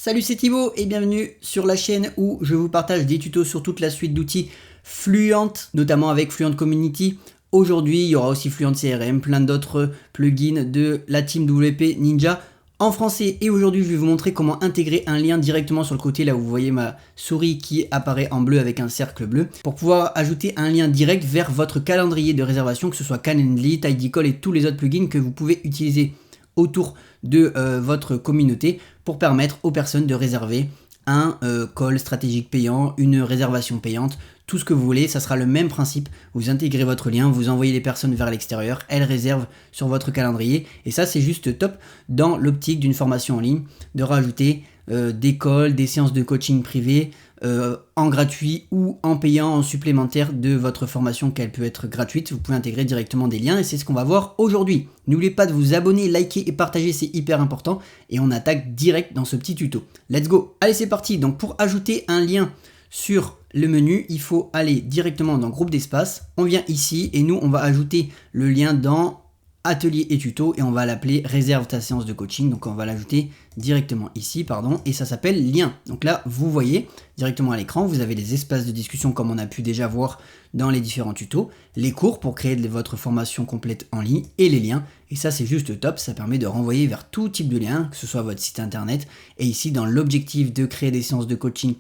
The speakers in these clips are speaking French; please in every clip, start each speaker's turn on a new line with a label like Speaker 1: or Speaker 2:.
Speaker 1: Salut, c'est Thibaut et bienvenue sur la chaîne où je vous partage des tutos sur toute la suite d'outils Fluent, notamment avec Fluent Community. Aujourd'hui, il y aura aussi Fluent CRM, plein d'autres plugins de la team WP Ninja en français. Et aujourd'hui, je vais vous montrer comment intégrer un lien directement sur le côté, là où vous voyez ma souris qui apparaît en bleu avec un cercle bleu, pour pouvoir ajouter un lien direct vers votre calendrier de réservation, que ce soit Calendly, Tidycall et tous les autres plugins que vous pouvez utiliser autour de votre communauté pour permettre aux personnes de réserver un call stratégique payant, une réservation payante, tout ce que vous voulez. Ça sera le même principe. Vous intégrez votre lien, vous envoyez les personnes vers l'extérieur, elles réservent sur votre calendrier et ça c'est juste top dans l'optique d'une formation en ligne de rajouter des calls, des séances de coaching privé en gratuit ou en payant en supplémentaire de votre formation, qu'elle peut être gratuite. Vous pouvez intégrer directement des liens et c'est ce qu'on va voir aujourd'hui. N'oubliez pas de vous abonner, liker et partager, c'est hyper important et on attaque direct dans ce petit tuto. Let's go! Allez, c'est parti. Donc pour ajouter un lien sur le menu, il faut aller directement dans groupe d'espace. On vient ici et nous on va ajouter le lien dans atelier et tuto et on va l'appeler réserve ta séance de coaching. Donc on va l'ajouter directement ici, pardon, et ça s'appelle lien. Donc là vous voyez directement à l'écran, vous avez les espaces de discussion comme on a pu déjà voir dans les différents tutos, les cours pour créer votre formation complète en ligne et les liens. Et ça c'est juste top, ça permet de renvoyer vers tout type de lien, que ce soit votre site internet. Et ici dans l'objectif de créer des séances de coaching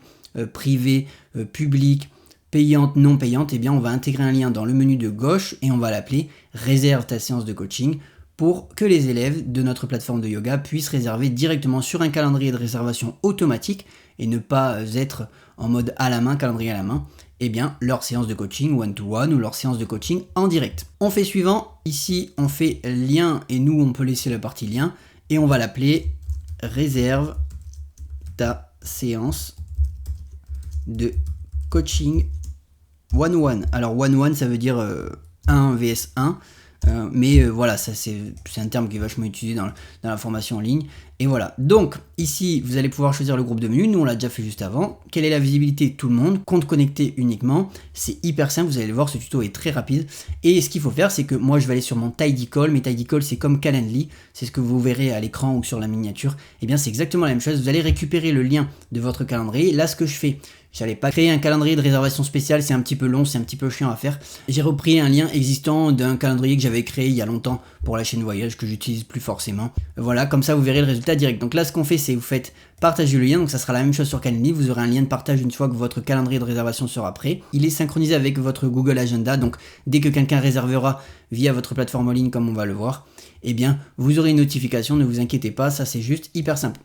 Speaker 1: privées, publiques, payante, non payante, eh bien on va intégrer un lien dans le menu de gauche et on va l'appeler réserve ta séance de coaching pour que les élèves de notre plateforme de yoga puissent réserver directement sur un calendrier de réservation automatique et ne pas être en mode à la main, calendrier à la main, eh bien leur séance de coaching one-to-one ou leur séance de coaching en direct. On fait suivant, ici on fait lien et nous on peut laisser la partie lien et on va l'appeler réserve ta séance de coaching one-one. Alors one-one ça veut dire 1 vs 1, mais voilà, ça c'est un terme qui est vachement utilisé dans la formation en ligne. Et voilà, donc ici vous allez pouvoir choisir le groupe de menu, nous on l'a déjà fait juste avant. Quelle est la visibilité? Tout le monde, compte connecté uniquement, c'est hyper simple, vous allez le voir, ce tuto est très rapide. Et ce qu'il faut faire, c'est que moi je vais aller sur mon Tidycall, mais Tidycall c'est comme Calendly, c'est ce que vous verrez à l'écran ou sur la miniature. Et bien c'est exactement la même chose, vous allez récupérer le lien de votre calendrier. Là ce que je fais, j'allais pas créer un calendrier de réservation spécial, c'est un petit peu long, c'est un petit peu chiant à faire. J'ai repris un lien existant d'un calendrier que j'avais créé il y a longtemps pour la chaîne voyage que j'utilise plus forcément. Voilà, comme ça vous verrez le résultat direct. Donc là ce qu'on fait, c'est vous faites partager le lien, donc ça sera la même chose sur Calendly, vous aurez un lien de partage une fois que votre calendrier de réservation sera prêt. Il est synchronisé avec votre Google Agenda, donc dès que quelqu'un réservera via votre plateforme en ligne comme on va le voir, eh bien vous aurez une notification, ne vous inquiétez pas, ça c'est juste hyper simple.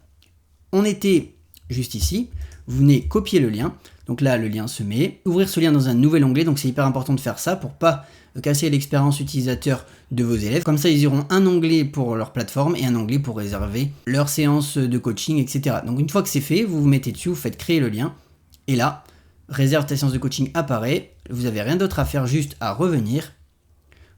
Speaker 1: On était juste ici, vous venez copier le lien, donc là le lien se met, ouvrir ce lien dans un nouvel onglet, donc c'est hyper important de faire ça pour pas casser l'expérience utilisateur de vos élèves. Comme ça ils auront un onglet pour leur plateforme et un onglet pour réserver leur séance de coaching, etc. Donc une fois que c'est fait, vous vous mettez dessus, vous faites créer le lien et là, réserve ta séance de coaching apparaît, vous n'avez rien d'autre à faire, juste à revenir.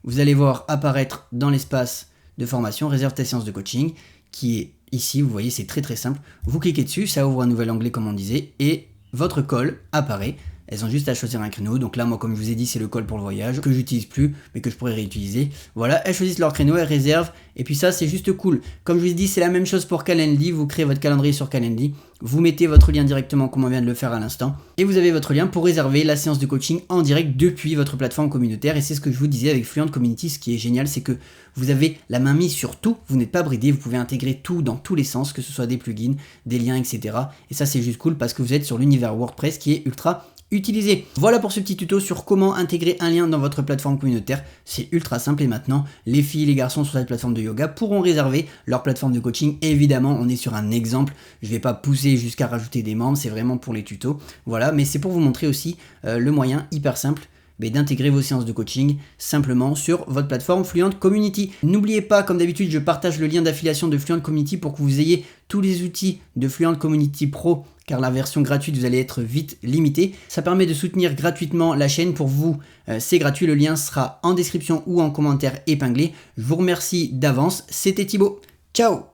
Speaker 1: Vous allez voir apparaître dans l'espace de formation, réserve ta séance de coaching, qui est ici, vous voyez, c'est très très simple. Vous cliquez dessus, ça ouvre un nouvel onglet comme on disait, et votre call apparaît. Elles ont juste à choisir un créneau. Donc là, moi, comme je vous ai dit, c'est le call pour le voyage, que j'utilise plus, mais que je pourrais réutiliser. Voilà, elles choisissent leur créneau, elles réservent. Et puis ça, c'est juste cool. Comme je vous ai dit, c'est la même chose pour Calendly. Vous créez votre calendrier sur Calendly. Vous mettez votre lien directement, comme on vient de le faire à l'instant. Et vous avez votre lien pour réserver la séance de coaching en direct depuis votre plateforme communautaire. Et c'est ce que je vous disais avec Fluent Community. Ce qui est génial, c'est que vous avez la main mise sur tout. Vous n'êtes pas bridé. Vous pouvez intégrer tout dans tous les sens, que ce soit des plugins, des liens, etc. Et ça, c'est juste cool parce que vous êtes sur l'univers WordPress qui est ultra utilisé. Voilà pour ce petit tuto sur comment intégrer un lien dans votre plateforme communautaire. C'est ultra simple et maintenant, les filles et les garçons sur cette plateforme de yoga pourront réserver leur plateforme de coaching. Évidemment, on est sur un exemple. Je ne vais pas pousser jusqu'à rajouter des membres, c'est vraiment pour les tutos. Voilà, mais c'est pour vous montrer aussi le moyen hyper simple d'intégrer vos séances de coaching simplement sur votre plateforme Fluent Community. N'oubliez pas, comme d'habitude, je partage le lien d'affiliation de Fluent Community pour que vous ayez tous les outils de Fluent Community Pro, car la version gratuite, vous allez être vite limité. Ça permet de soutenir gratuitement la chaîne. Pour vous, c'est gratuit. Le lien sera en description ou en commentaire épinglé. Je vous remercie d'avance. C'était Thibaut. Ciao!